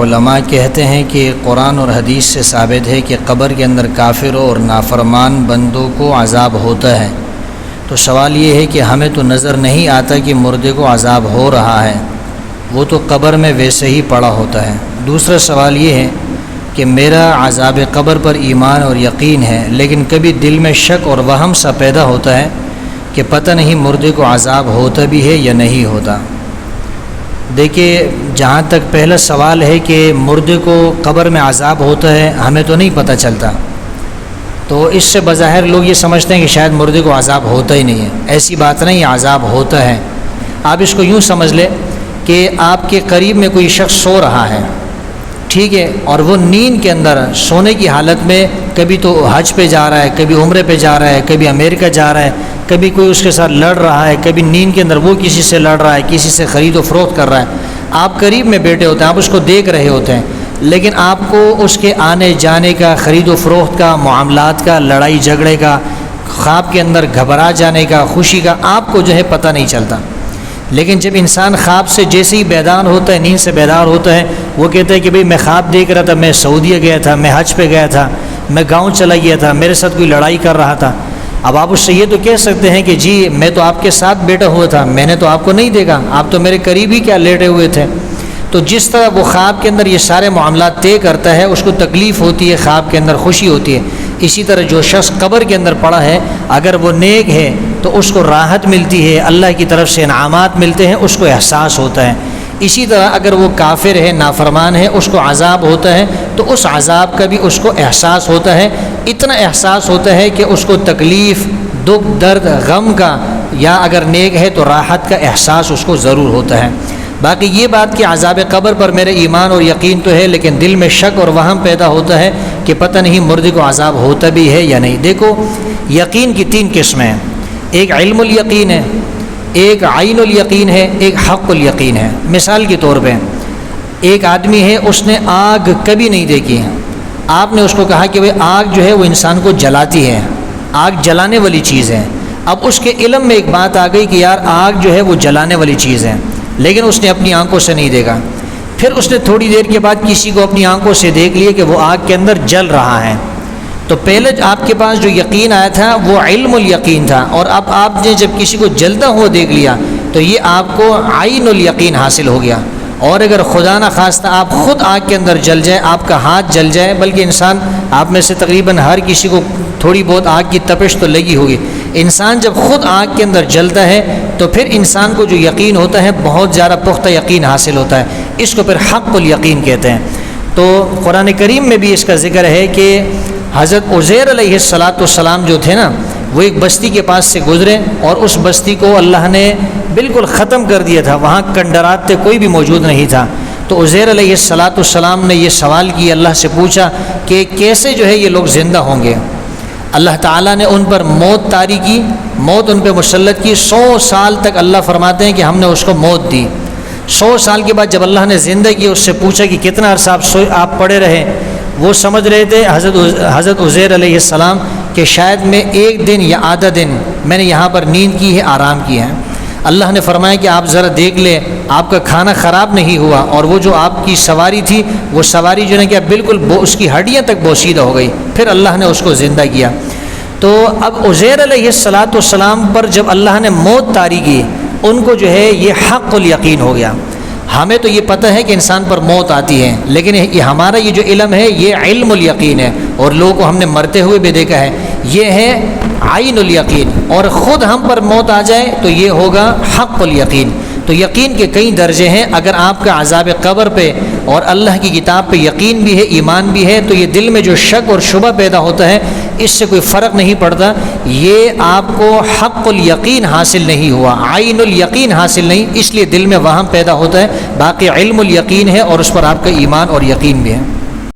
علماء کہتے ہیں کہ قرآن اور حدیث سے ثابت ہے کہ قبر کے اندر کافروں اور نافرمان بندوں کو عذاب ہوتا ہے، تو سوال یہ ہے کہ ہمیں تو نظر نہیں آتا کہ مردے کو عذاب ہو رہا ہے، وہ تو قبر میں ویسے ہی پڑا ہوتا ہے۔ دوسرا سوال یہ ہے کہ میرا عذاب قبر پر ایمان اور یقین ہے، لیکن کبھی دل میں شک اور وہم سا پیدا ہوتا ہے کہ پتہ نہیں مردے کو عذاب ہوتا بھی ہے یا نہیں ہوتا۔ دیکھیے، جہاں تک پہلا سوال ہے کہ مردے کو قبر میں عذاب ہوتا ہے، ہمیں تو نہیں پتہ چلتا، تو اس سے بظاہر لوگ یہ سمجھتے ہیں کہ شاید مردے کو عذاب ہوتا ہی نہیں ہے۔ ایسی بات نہیں، عذاب ہوتا ہے۔ آپ اس کو یوں سمجھ لیں کہ آپ کے قریب میں کوئی شخص سو رہا ہے، ٹھیک ہے، اور وہ نیند کے اندر سونے کی حالت میں کبھی تو حج پہ جا رہا ہے، کبھی عمرے پہ جا رہا ہے، کبھی امریکہ جا رہا ہے، کبھی کوئی اس کے ساتھ لڑ رہا ہے، کبھی نیند کے اندر وہ کسی سے لڑ رہا ہے، کسی سے خرید و فروخت کر رہا ہے۔ آپ قریب میں بیٹھے ہوتے ہیں، آپ اس کو دیکھ رہے ہوتے ہیں، لیکن آپ کو اس کے آنے جانے کا، خرید و فروخت کا، معاملات کا، لڑائی جھگڑے کا، خواب کے اندر گھبرا جانے کا، خوشی کا آپ کو جو ہے پتہ نہیں چلتا۔ لیکن جب انسان خواب سے جیسے ہی بیدار ہوتا ہے، نیند سے بیدار ہوتا ہے، وہ کہتا ہے کہ بھئی میں خواب دیکھ رہا تھا، میں سعودیہ گیا تھا، میں حج پہ گیا تھا، میں گاؤں چلا گیا تھا، میرے ساتھ کوئی لڑائی کر رہا تھا۔ اب آپ اس سے یہ تو کہہ سکتے ہیں کہ جی میں تو آپ کے ساتھ بیٹھا ہوا تھا، میں نے تو آپ کو نہیں دیکھا، آپ تو میرے قریب ہی کیا لیٹے ہوئے تھے۔ تو جس طرح وہ خواب کے اندر یہ سارے معاملات طے کرتا ہے، اس کو تکلیف ہوتی ہے، خواب کے اندر خوشی ہوتی ہے، اسی طرح جو شخص قبر کے اندر پڑا ہے، اگر وہ نیک ہے تو اس کو راحت ملتی ہے، اللہ کی طرف سے انعامات ملتے ہیں، اس کو احساس ہوتا ہے۔ اسی طرح اگر وہ کافر ہے، نافرمان ہے، اس کو عذاب ہوتا ہے تو اس عذاب کا بھی اس کو احساس ہوتا ہے۔ اتنا احساس ہوتا ہے کہ اس کو تکلیف، دکھ، درد، غم کا، یا اگر نیک ہے تو راحت کا احساس اس کو ضرور ہوتا ہے۔ باقی یہ بات کہ عذاب قبر پر میرے ایمان اور یقین تو ہے، لیکن دل میں شک اور وہم پیدا ہوتا ہے کہ پتہ نہیں مردے کو عذاب ہوتا بھی ہے یا نہیں۔ دیکھو، یقین کی تین قسمیں ہیں، ایک علم الیقین ہے، ایک عین الیقین ہے، ایک حق الیقین ہے۔ مثال کے طور پہ ایک آدمی ہے، اس نے آگ کبھی نہیں دیکھی ہے، آپ نے اس کو کہا کہ وہ آگ جو ہے وہ انسان کو جلاتی ہے، آگ جلانے والی چیز ہے۔ اب اس کے علم میں ایک بات آ گئی کہ یار آگ جو ہے وہ جلانے والی چیز ہے، لیکن اس نے اپنی آنکھوں سے نہیں دیکھا۔ پھر اس نے تھوڑی دیر کے بعد کسی کو اپنی آنکھوں سے دیکھ لیا کہ وہ آگ کے اندر جل رہا ہے۔ تو پہلے آپ کے پاس جو یقین آیا تھا وہ علم الیقین تھا، اور اب آپ نے جب کسی کو جلتا ہوا دیکھ لیا تو یہ آپ کو عین الیقین حاصل ہو گیا۔ اور اگر خدا نہ خواستہ آپ خود آگ کے اندر جل جائے، آپ کا ہاتھ جل جائے، بلکہ انسان آپ میں سے تقریباً ہر کسی کو تھوڑی بہت آگ کی تپش تو لگی ہوگی، انسان جب خود آگ کے اندر جلتا ہے تو پھر انسان کو جو یقین ہوتا ہے بہت زیادہ پختہ یقین حاصل ہوتا ہے، اس کو پھر حق الیقین کہتے ہیں۔ تو قرآن کریم میں بھی اس کا ذکر ہے کہ حضرت عزیر علیہ السلام جو تھے نا، وہ ایک بستی کے پاس سے گزرے اور اس بستی کو اللہ نے بالکل ختم کر دیا تھا، وہاں کنڈرات تھے، کوئی بھی موجود نہیں تھا۔ تو عزیر علیہ السلام نے یہ سوال کیا، اللہ سے پوچھا کہ کیسے جو ہے یہ لوگ زندہ ہوں گے۔ اللہ تعالیٰ نے ان پر موت طاری کی، موت ان پہ مسلط کی۔ 100 سال تک اللہ فرماتے ہیں کہ ہم نے اس کو موت دی۔ 100 سال کے بعد جب اللہ نے زندہ کی، اس سے پوچھا کہ کتنا عرصہ آپ پڑے رہے، وہ سمجھ رہے تھے حضرت عزیر علیہ السلام کہ شاید میں 1 دن یا آدھا دن میں نے یہاں پر نیند کی ہے، آرام کیا ہے۔ اللہ نے فرمایا کہ آپ ذرا دیکھ لیں، آپ کا کھانا خراب نہیں ہوا، اور وہ جو آپ کی سواری تھی وہ سواری جو ہے کیا بالکل اس کی ہڈیاں تک بوسیدہ ہو گئی۔ پھر اللہ نے اس کو زندہ کیا۔ تو اب عزیر علیہ السلام پر جب اللہ نے موت طاری کی، ان کو جو ہے یہ حق الیقین ہو گیا۔ ہمیں تو یہ پتہ ہے کہ انسان پر موت آتی ہے، لیکن یہ ہمارا یہ جو علم ہے یہ علم الیقین ہے، اور لوگوں کو ہم نے مرتے ہوئے بھی دیکھا ہے، یہ ہے عین الیقین۔ اور خود ہم پر موت آ جائے تو یہ ہوگا حق الیقین۔ تو یقین کے کئی درجے ہیں۔ اگر آپ کا عذاب قبر پہ اور اللہ کی کتاب پہ یقین بھی ہے، ایمان بھی ہے، تو یہ دل میں جو شک اور شبہ پیدا ہوتا ہے اس سے کوئی فرق نہیں پڑتا، یہ آپ کو حق الیقین حاصل نہیں ہوا، عین الیقین حاصل نہیں، اس لیے دل میں وہم پیدا ہوتا ہے۔ باقی علم الیقین ہے اور اس پر آپ کا ایمان اور یقین بھی ہے۔